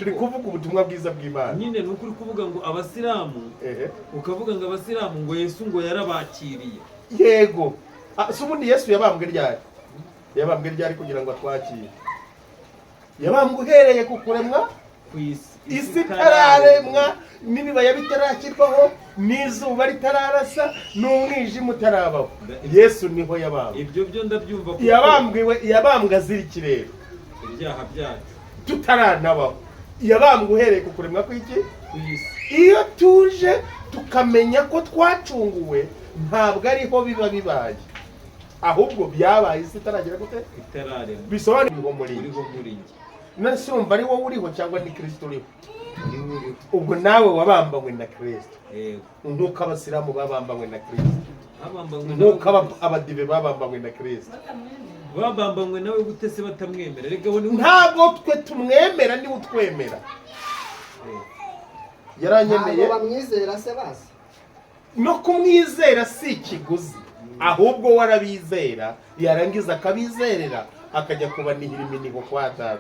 turi kuvuga ubutumwa bwiza bw'Imana. nyine nuko uri kuvuga ngo abasilamu ukavuga ngo abasilamu ngo Yesu ngo yarabakiriye. Yego. Se ubundi Yesu yabambwe ryari? Yabambwe ryari kugira ngo atwakire? Yabambwe uhereye ku kuremwa ku isi. isi itararemwa, n'ibibaya bitarakirwaho, n'izuba ritararasa, n'umwijima utarabaho. Yesu niho yabambwe. Ibyo byo ndabyumva ko yabambwe azira ikirere, ibyaha byacu tutaranabaho. Yabambwe uhereye ku kuremwa kw'iki? ku isi. Iyo tuje tukamenya ko twacunguwe, ntabwo ariho biba bibaye, ahubwo byabaye isi itaragera gute? Itararemwa. Bisobanura uriho muri njye. Nase urumva ari wowe uriho cyangwa ni Kristo uriho? Ubwo nawe wabambanywe na Kristo. Yego. Nk'uko abasilamu babambanywe na Kristo, nk'uko abadive babambanywe na Kristo. Babambanywe nawe gute se batamwemera? Rega bo ntabwo twe tumwemera, ni utwemera. Yaranyemeye bamwizera se basi. No kumwizera si ikiguzi, ahubwo warabizera, yarangiza akabizerera, akajya kubanihira iminiho kwa Data.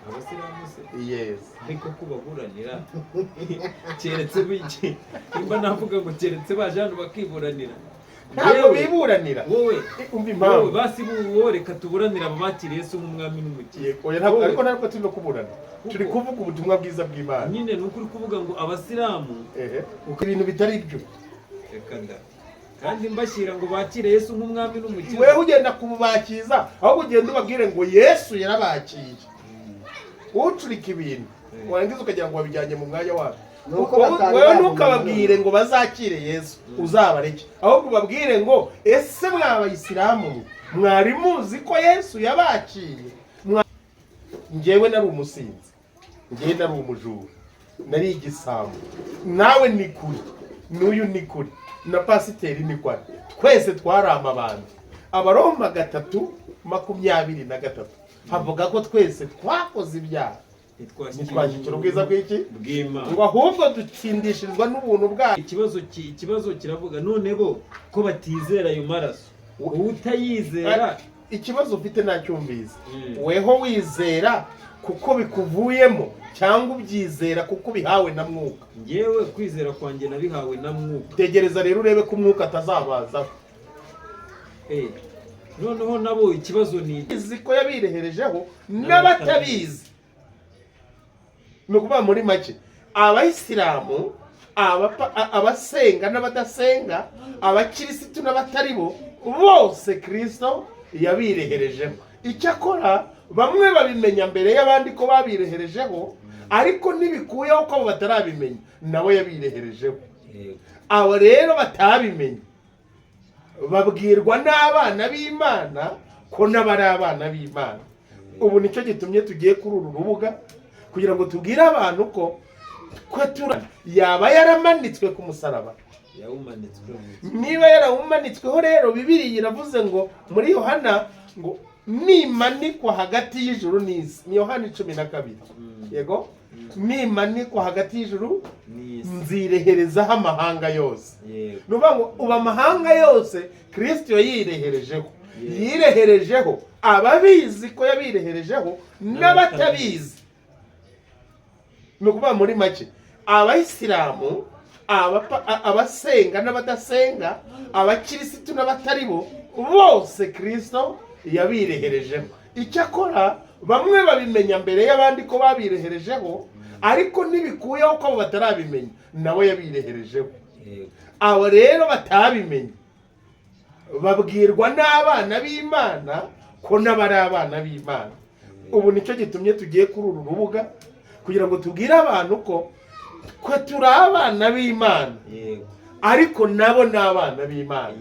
Abasilamu se? Yes. Ariko kubaburanira keretse biki? Imba navuga ngo keretse baje hano bakiburanira. Ntabwo biburanira. Wowe umva impamvu basi wowe reka tuburanira abakiriye Yesu nk'umwami n'umukiza. Ariko ntabwo turi no kuburana, turi kuvuga ubutumwa bwiza bw'Imana. Nyine nuko uri kuvuga ngo abasilamu uko ibintu bitari byo. Reka nda kandi mbashyira ngo bakire Yesu nk'umwami n'umukiza. Wewe ugenda kubakiza, aho ugenda ubabwire ngo Yesu yarabakiye. Ucurika ibintu warangiza ukagira ngo wabijyanye mu mwanya wabo. Wewe ntukababwire ngo bazakire Yesu, uzabareke. Ahubwo ubabwire ngo ese mw'abayisilamu mwari muzi ko Yesu yabakiye? Njyewe nari umusinzi, njyewe nari umujura, nari igisambo, nawe ni kuri, n'uyu ni kuri, na pasiteri ni kwari, twese twari amabandi. Abaroma 3:23 havuga ko twese twakoze ibyaha, ntitwashyikira ubwiza bw'iki? Bw'Imana. Ngo ahubwo dutsindishirizwa n'ubuntu bwayo. Ikibazo kiravuga none bo ko batizera ayo maraso, utayizera. Ikibazo ufite nacyumvise. Weho wizera kuko bikuvuyemo cyangwa ubyizera kuko bihawe na Mwuka? Ngewe kwizera kwanjye nabihawe na Mwuka. Tegereza rero urebe ko Mwuka atazabazaho. Noneho nabo ikibazo ni izi ko yabireherejeho n'abatabizi. Nukuba muri make abayisilamu, abasenga n'abadasenga, abakirisitu n'abatari bo, bose Kristo yabireherejeho. Icyakora bamwe babimenya mbere y'abandi ko babireherejeho, ariko ntibikuyeho ko batarabimenya nawe yabireherejeho. Abo rero batabimenya babwirwa n'abana b'Imana ko n'abari abana b'Imana. Ubu nicyo gitumye tugiye kuri uru rubuga kugira ngo tubwire abantu ko yaba yaramanitswe ku musaraba. Niba yarawumanitsweho rero Bibiliya iravuze ngo muri Yohana ngo nimanikwa hagati y'ijuru n'isi. Ni Yohana 12. Yego, nimanikwa hagati y'ijuru nzireherezaho amahanga yose. Nuvuga ngo uba amahanga yose Kristo yireherejeho. Yireherejeho ababizi ko yabireherejeho n'abatabizi. Nukuba muri make abayisilamu, abasenga n'abadasenga, abakirisitu n'abatari bo, bose Kristo yabireherejeho. Icyakora bamwe babimenya mbere y'abandi ko babireherejeho, ariko ntibikuyeho ko batarabimenya nawe yabireherejeho. Abo rero batabimenya babwirwa n'abana b'Imana ko n'abari abana b'Imana. Ubu nicyo gitumye tugiye kuri uru rubuga kugira ngo tubwire abantu ko turi abana b'Imana, ariko nabo ni abana b'Imana.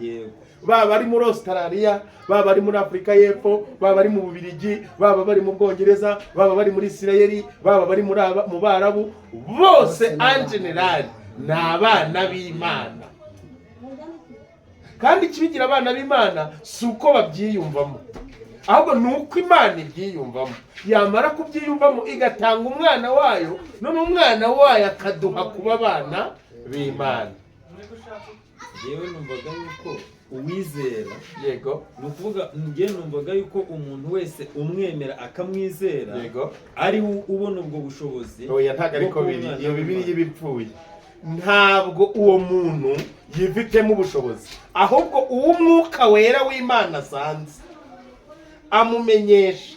Baba bari muri Australia, baba bari muri Afrika y'Epfo, baba bari mu Bubiligi, baba bari mu Bwongereza, baba bari muri Isirayeli, baba bari mu Barabu, bose en general ni abana b'Imana. Kandi ikibigira abana b'Imana si uko babyiyumvamo, ahubwo ni uko Imana ibyiyumvamo. Yamara kubyiyumvamo igatanga umwana wayo, none umwana wayo akaduha kuba abana b'Imana. yewe numvaga yuko uwizera yego ni ukuvuga njye numvaga yuko umuntu wese umwemera akamwizera yego ari we ubona ubwo bushobozi. oya ntabwo ariko bwo kuba biri umwana iyo bibiri w'Imana. y'ibipfuye ntabwo uwo muntu yifitemo ubushobozi ahubwo uwo umwuka wera w'Imana asanze amumenyesha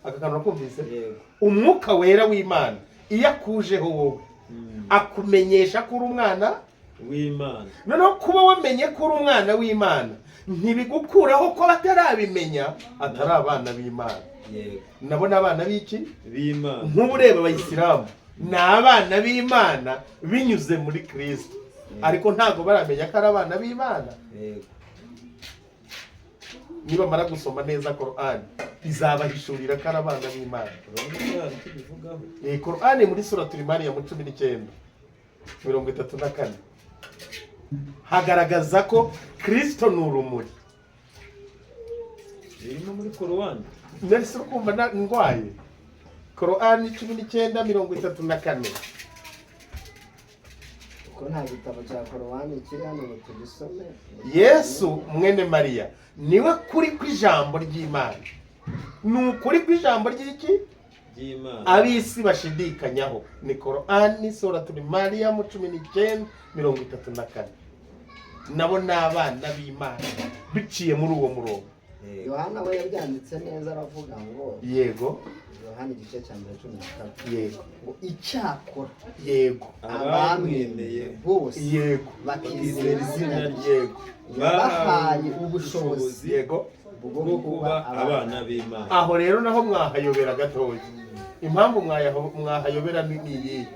aka kantu nakumvise Yego. umwuka wera w'Imana iyo akujeho wowe akumenyesha ko uri umwana w'Imana. noneho kuba wamenye ko uri umwana w'Imana ntibigukuraho ko batarabimenya atari abana b'Imana. Yego. nabo ni abana b'iki B'Imana. nk'ubu ureba abayisilamu ni abana b'Imana binyuze muri Kristo ariko ntabwo baramenya ko ari abana b'Imana. Yego. nibamara gusoma neza Korani izabahishurira ko ari abana b'Imana. Urabona ko tubivugaho. Korani muri suratul Mariya mu 19:34 hagaragaza ko Kristo ni urumuri. Birimo muri Korowani. Nese kumva ndwaye Korani 19:34 ko nta gitabo cya korowani kiri hano ngo tugisome. Yesu mwene Mariya niwe kuri kw'ijambo ry'Imana. Ni ukuri kw'ijambo ry'iki Ry'Imana. abisi bashidikanyaho. Ni Korani suratul Mariya mu 19:34 nabo ni abana b'Imana biciye muri uwo murongo. Yego. Yohana we yabyanditse neza aravuga ngo Yego Yohana igice cya 13 yego ngo icyakora yego Abamwemeye bose yego bakizera izina rye yego yabahaye ubushobozi yego bwo kuba abana b'Imana. aho rero naho mwahayobera gatoya. Impamvu mwahayobera ni iyi: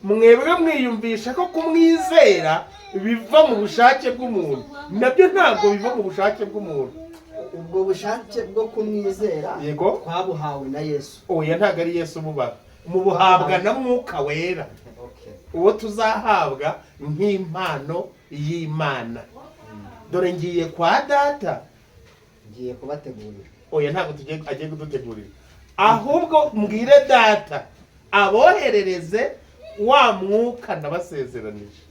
mwebwe mwiyumvisha ko kumwizera biva mu bushake bw'umuntu. Nabyo ntabwo biva mu bushake bw'umuntu. ubwo bushake bwo kumwizera Yego. twabuhawe na Yesu. Oya ntabwo ari Yesu mubaha, mubuhabwa na Mwuka Wera, Okay. uwo tuzahabwa nk'impano y'Imana. Dore ngiye kwa data. Ngiye kubategurira. Oya ntabwo agiye kudutegurira, ahubwo mbwire data aboherereze wa mwuka nabasezeranije,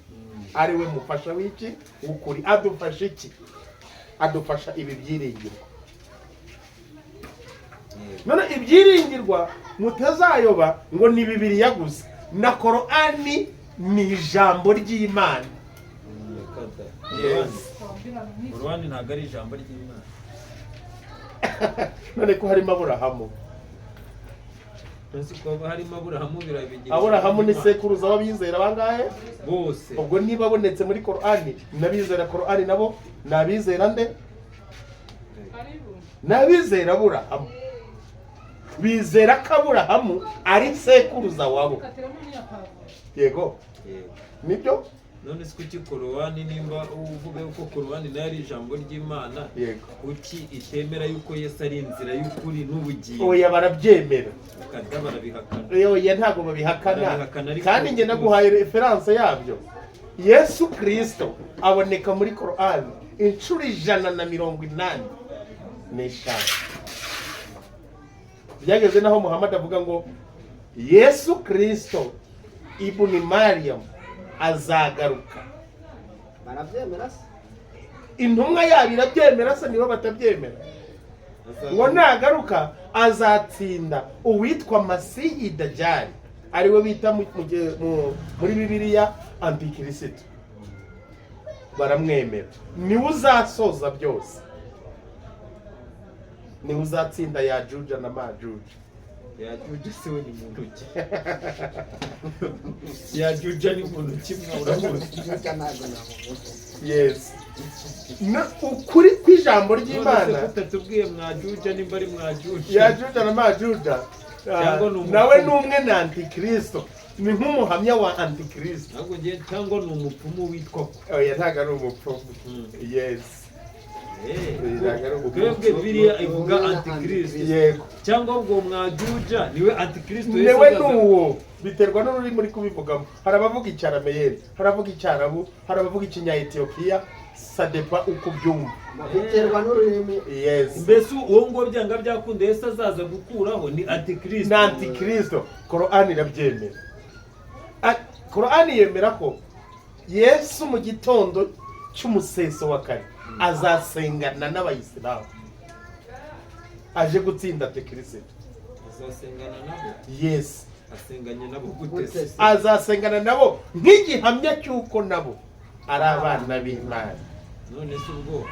ari we mufasha w'iki ukuri. Adufasha iki? Adufasha ibi byiringirwa. None ibyiringirwa mutazayoba ngo ni Bibiliya gusa, na Korani ni ijambo ry'Imana. Korowani ntabwo ari ijambo ry'Imana. None ko harimo Aburahamu. Nzi ko harimo Aburahamu birabigira. Aburahamu ni sekuruza w'abizera bangahe? bose. Ubwo niba abonetse muri Korani, n'abizera Korani nabo ni abizera nde? Ni abizera Aburahamu. Bizera ko Aburahamu ari sekuruza wabo. Yego Yego. nibyo. None se kuki Korowani nimba uvuga yuko Korowani nayo ari ijambo ry'Imana, Yego. kuki itemera yuko Yesu ari inzira y'ukuri n'ubugingo? Oya barabyemera. Bakajya barabihakana. Oya ntabwo babihakana, Barabihakana ariko kandi njye naguhaye referanse yabyo. Yesu Kristo aboneka muri Korani inshuro 185. Byageze naho Muhammad avuga ngo Yesu Kristo ibuni Mariam azagaruka. Barabyemera se? Intumwa yabo irabyemera se, nibo batabyemera? Ngo nagaruka azatsinda uwitwa Masihi Dajjal, ariwe bita muri Bibiliya Antikristo. Baramwemera, niwe uzasoza byose, niwe uzatsinda Yajuja na Majuja. Yajuja se we ni muntu ki? Yajuja ni muntu ki mwuramuzi? Icyo ntabwo navuga. Yes. Na ukuri kw'ijambo ry'Imana. Utatubwiye Mwajuja nimba ari Mwajuja. Yajuja na Majuja nawe ni umwe na Antikristo, ni nk'umuhamya wa Antikristo. Ntabwo ngiye cyangwa ni umupfumu witwa ko. Oya ntabwo ari umupfumu. Yes. Twebwe Bibiliya ivuga Antikristo. Yego. Cyangwa ubwo Mwajuja niwe Antikristo. Newe nuwo biterwa n'ururimi muri kubivugamo. Hari abavuga Icyarameyeri, hari abavuga Icyarabu, hari abavuga Ikinya-Etiyopiya. Sadepa uko byumva. Biterwa n'ururimi. Yes. Mbese uwo ngo byanga byakunda Yesu azaza gukuraho ni Antikristo. Na Antikristo Korani irabyemera. Korani yemera ko yesu mu gitondo cy'umuseso wa kare azasengana n'abayisilamu aje gutsinda tekirisito. azasengana nabo Yes, asenganye nabo gute se? azasengana nabo nk'igihamya cy'uko nabo ari abana b'Imana. none se ubwo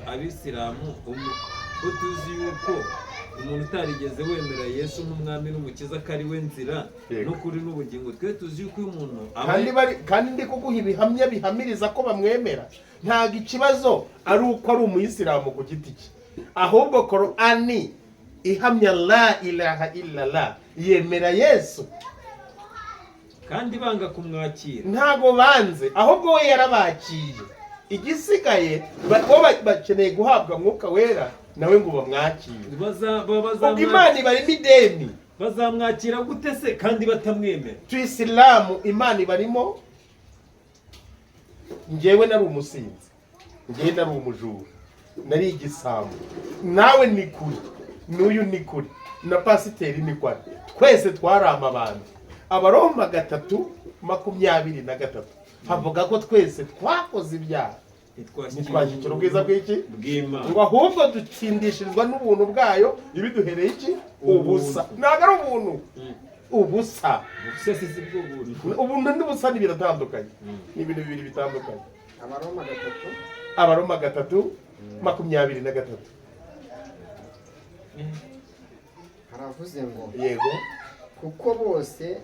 abisilamu ko tuzi yuko umuntu utarigeze wemera yesu nk'umwami n'umukiza ko ari we nzira Yego. n'ukuri n'ubugingo, twe tuzi yuko uyu muntu kandi ndi kuguha ibihamya bihamiriza ko bamwemera. Ntabwo ikibazo ari uko ari umuyisilamu ku giti cye, ahubwo Korani ihamya la ilaha illallah, yemera Yesu. kandi banga kumwakira. Ntago banze, ahubwo we yarabakiye. Igisigaye bo bakeneye guhabwa mwuka wera nawe ngo bamwakire. Ubwo Imana ibarimo ideni. Bazamwakira gute se kandi batamwemera? Tuyisilamu Imana ibarimo. Njyewe nari umusinzi, njyewe nari umujura, nari igisambo, nawe ni kuri, n'uyu ni kuri, na pasiteri ni kwari, twese twari amabandi. Abaroma 3:23 havuga ko twese twakoze ibyaha ntitwashyikira ubwiza bw'iki bw'Imana, ngo ahubwo dutsindishirizwa n'ubuntu bwayo ibiduhereye iki ubusa. Ntabwo ari ubuntu, ubusa. Ubuntu n'ubusa ni biratandukanye, ni ibintu bibiri bitandukanye. Abaroma 3:23 haravuze ngo yego, kuko bose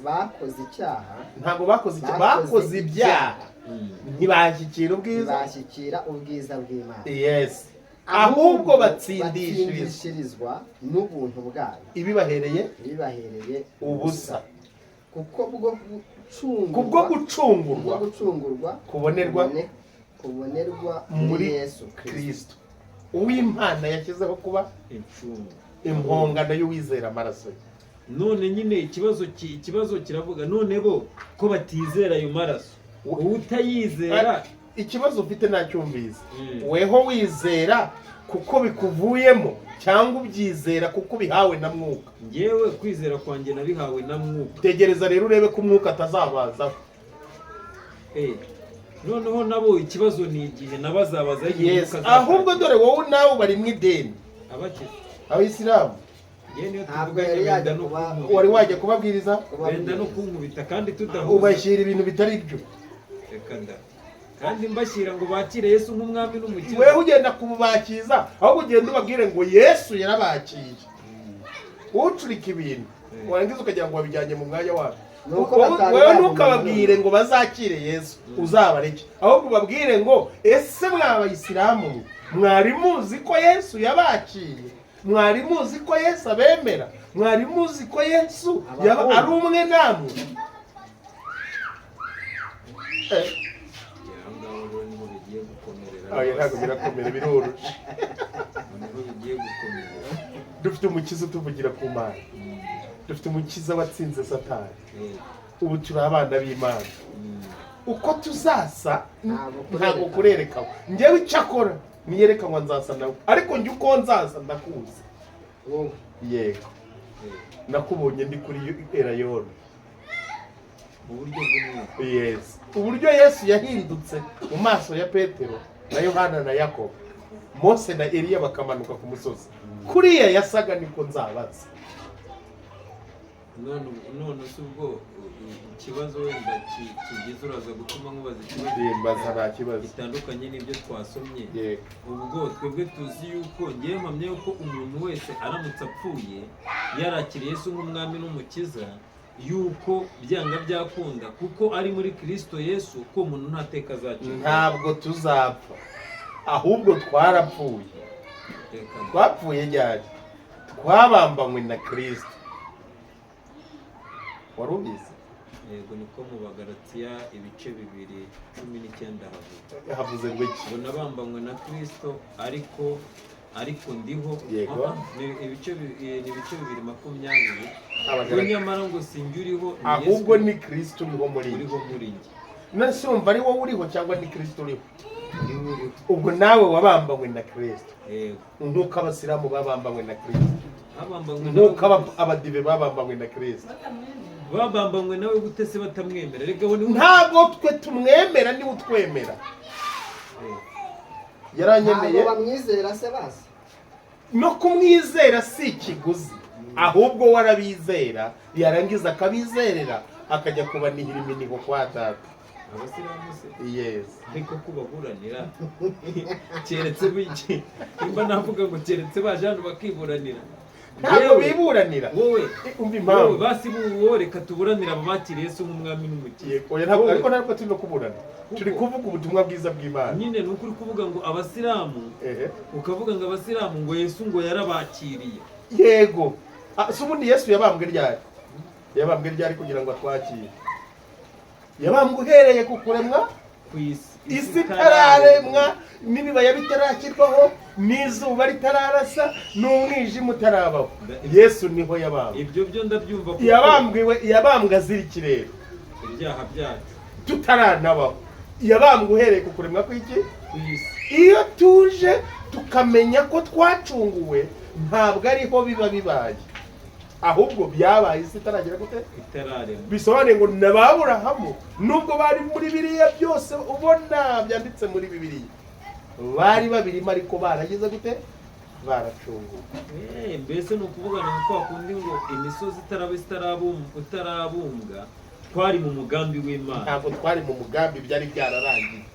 bakoze icyaha. ntabwo bakoze icyaha, bakoze ibyaha ntibashyikira ubwiza bw'Imana. Yes, ahubwo batsindishirizwa n'ubuntu bwayo ibibahereye ubusa, kuko bwo gucungurwa kubonerwa muri Yesu Kristo, uw'Imana yashyizeho kuba impongano y'uwizera amaraso ye. None nyine ikibazo kiravuga, none bo ko batizera ayo maraso, utayizera ikibazo ufite nacyumvise. Weho wizera kuko bikuvuyemo cyangwa ubyizera kuko bihawe na mwuka? Ngewe kwizera kwanjye nabihawe na mwuka. Tegereza rero urebe ko umwuka atazabazaho. Noneho nabo ikibazo ni igihe nabazabaza igihe ahubwo dore wowe nawe bari mu ideni. Abisilamu wari wajya kubabwiriza wenda no kunkubita kandi tudahuza, ubashyira ibintu bitari byo. Kandi mbashyira ngo bakire Yesu nk'umwami n'umukiza. Wewe ugenda kubakiza ahubwo ugenda ubabwire ngo Yesu yarabakiye. Ucurika ibintu warangiza ukagira ngo wabijyanye mu mwanya wabo. Wewe ntukababwire ngo bazakire Yesu, uzabareke. Ahubwo ubabwire ngo ese mw'abayisilamu mwari muzi ko Yesu yabakiye? Mwari muzi ko Yesu abemera? Mwari muzi ko Yesu ari umwe namwe? Ntabwo birakomera, biroroshye. Dufite umukiza utuvugira ku Mana, dufite umukiza watsinze Satani. Ubu turi abana b'Imana. Uko tuzasa ntabwo kurerekaho. Njyewe icyakora niyerekanwa nzasa nawe, ariko njye uko nzaza ndakuzi. Yego, nakubonye ndi kuri Erayoni. Yes, uburyo Yesu yahindutse mu maso ya Petero na Yohana na Yakobo, Mose na Eliya bakamanuka ku musozi, kuriya yasaga niko nzabaza. None se ubwo ikibazo wenda kigize uraza gutuma nkubaza ikibazo gitandukanye n'ibyo twasomye. Ubwo twebwe tuzi yuko ngiye mpamya yuko umuntu wese aramutse apfuye yarakiriye Yesu nk'umwami n'umukiza, yuko byanga byakunda kuko ari muri Kristo Yesu, ko umuntu ntateka azakira. Ntabwo tuzapfa, ahubwo twarapfuye. Twapfuye ryari? Twabambanywe na Kristo. Wari ubizi? Yego, niko mu Bagalatiya 2:19 havuze ngo iki? Ngo nabambanywe na Kristo ariko ndiho. Yego, ni ibice 2:20. Nyamara ngo sinjye ahubwo ni Kristo uriho muri njye. Nase umva ari wowe uriho cyangwa ni Kristo uriho? Ubwo nawe wabambanywe na Kristo. Yego, nk'uko abasilamu babambanywe na Kristo, nk'uko abadive babambanywe na Kristo. babambanywe nawe gute se batamwemera? Rega we ntabwo twe tumwemera, niwe utwemera. Yaranyemeye. Ntabwo bamwizera se basi. No kumwizera si ikiguzi, ahubwo warabizera yarangiza akabizerera akajya kubanihira iminiho kwa data. Abasiramu se Yes. ariko kubaburanira keretse biki imba navuga ngo keretse baje hano bakiburanira ntabwo biburanira. wowe umva impamvu basi buwo reka tuburanira abakiriye Yesu nk'umwami n'umukiza. oya ntabwo, ariko ntabwo turi no kuburana, turi kuvuga ubutumwa bwiza bw'Imana. Nyine ni ukuri kuvuga ngo abasilamu, ukavuga ngo abasilamu ngo Yesu ngo yarabakiriye. Yego. Si ubundi Yesu yabambwe ryari? Yabambwe ryari kugira ngo atwakire? Yabambwe uhereye ku kuremwa ku isi itararemwa, n'ibibaya bitarakirwaho, n'izuba ritararasa, n'umwijima utarabaho. Yesu niho yabambwe. Ibyo byo ndabyumva ko yabambwe azira ikirere, ibyaha byacu tutaranabaho. Yabambwe uhereye ku kuremwa kw'iki? ku isi. Iyo tuje tukamenya ko twacunguwe, ntabwo ariho biba bibaye, ahubwo byabaye isi itaragera gute? Itararemwa. Bisobanuye ngo n'Aburahamu nubwo bari muri biriya byose ubona byanditse muri Bibiliya, bari babirimo ariko barageze gute? Baracunguwe. Mbese ni ukuvuga ngo kwa kundi ngo imisozi itarabumbwa twari mu mugambi w'Imana. Ntabwo twari mu mugambi, byari byararangiye.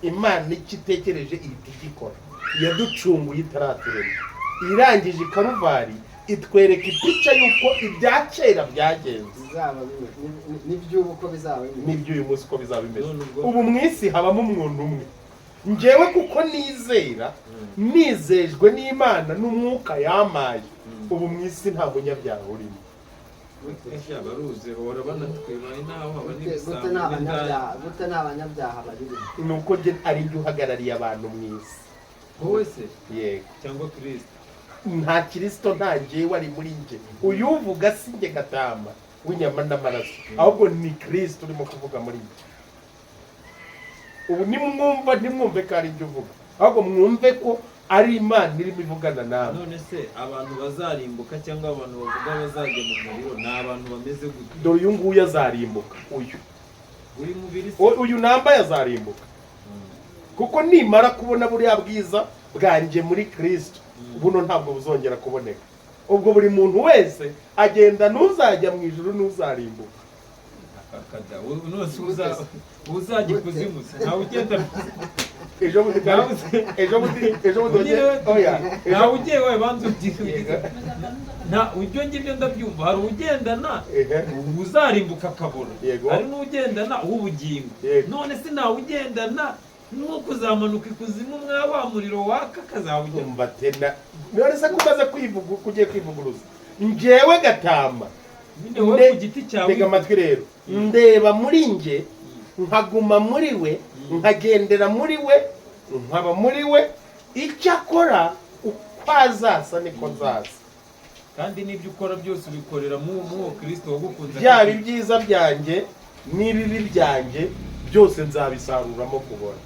Imana icyo itekereje ihita igikora. Yaducunguye itaraturema, irangije i Karuvari itwereka ipica y'uko ibya kera byagenze, n'iby'ubu uko bizaba bimeze, n'iby'uyu munsi uko bizaba bimeze. Ubu mu isi habamo umuntu umwe. Njyewe kuko nizera, nizejwe n'Imana n'umwuka yamaye, ubu mu isi nta munyabyaha urimo. Gute n'abanyabyaha barimo? Ni uko njye ari njye uhagarariye abantu mu isi. Wowe se? Yego. Cyangwa Kristo? Nta Kristo nta njyewe ari muri njye. Uyu uvuga si njye Gatama w'inyama n'amaraso, ahubwo ni Kristo urimo kuvuga muri njye. Ubu nimwumva ntimwumve ko ari njye uvuga, ahubwo mwumve ko ari Imana irimo ivugana nawe. None se abantu bazarimbuka cyangwa abantu bavuga bazajya mu muriro ni abantu bameze gute? Dore uyu nguyu azarimbuka, uri mubiri se? uyu nambaye azarimbuka, kuko nimara kubona buriya bwiza bwanjye muri Kristo, buno ntabwo buzongera kuboneka. Ubwo buri muntu wese agenda, n'uzajya mu ijuru n'uzarimbuka. uzajya ikuzimu se ntawe ugenda ejo bundi ntawe ugiye wowe banza ugiye nta ibyo ngibyo ndabyumva. Hari ugendana uzarimbuka akabona, hari n'ugendana uw'ubugingo. None se ntawe ugendana nuko uzamanuka ikuzimu wa muriro waka kazawugenda. None se kumaze kwivuga, kugiye kwivuguruza njyewe Gatama, wowe ku giti cyawe. Tega amatwi rero, ndeba muri njye, nkaguma muri we, nkagendera muri we, nkaba muri we. Icyo akora uko azasa niko nzasa, kandi n'ibyo ukora byose ubikorera mu Kristo wagukunze. byaba ibyiza byanjye n'ibibi byanjye byose nzabisaruramo kubona.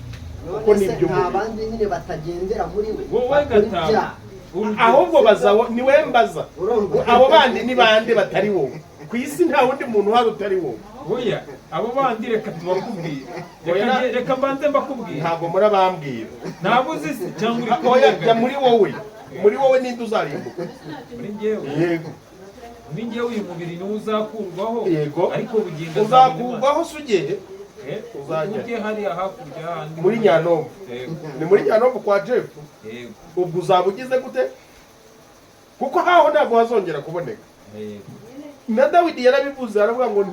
Kuko nibyo nta bandi nyine batagendera muri we. Wowe Gatama ahubwo baza niwe mbaza, abo bandi ni bande batari wowe? Ku isi nta wundi muntu uhari utari wowe. Oya, abo bandi reka tubakubwire. Reka mbanze mbakubwire. Ntabwo murabambwira. Ntabwo uzi se cyangwa uri oya, jya muri wowe. Muri wowe ninde uzarimbuka? Muri njyewe. Yego. Muri njyewe uyu mubiri niwo uzakurwaho. Yego. Ariko bugingo uzakurwaho sugeye. Uzajya hariya hakurya handi muri Nyanombo. Ni muri Nyanombo kwa Jeff. Yego. Ubwo uzaba ugize gute? Kuko haho ntabwo hazongera kuboneka. Na Dawidi yarabivuze, aravuga ngo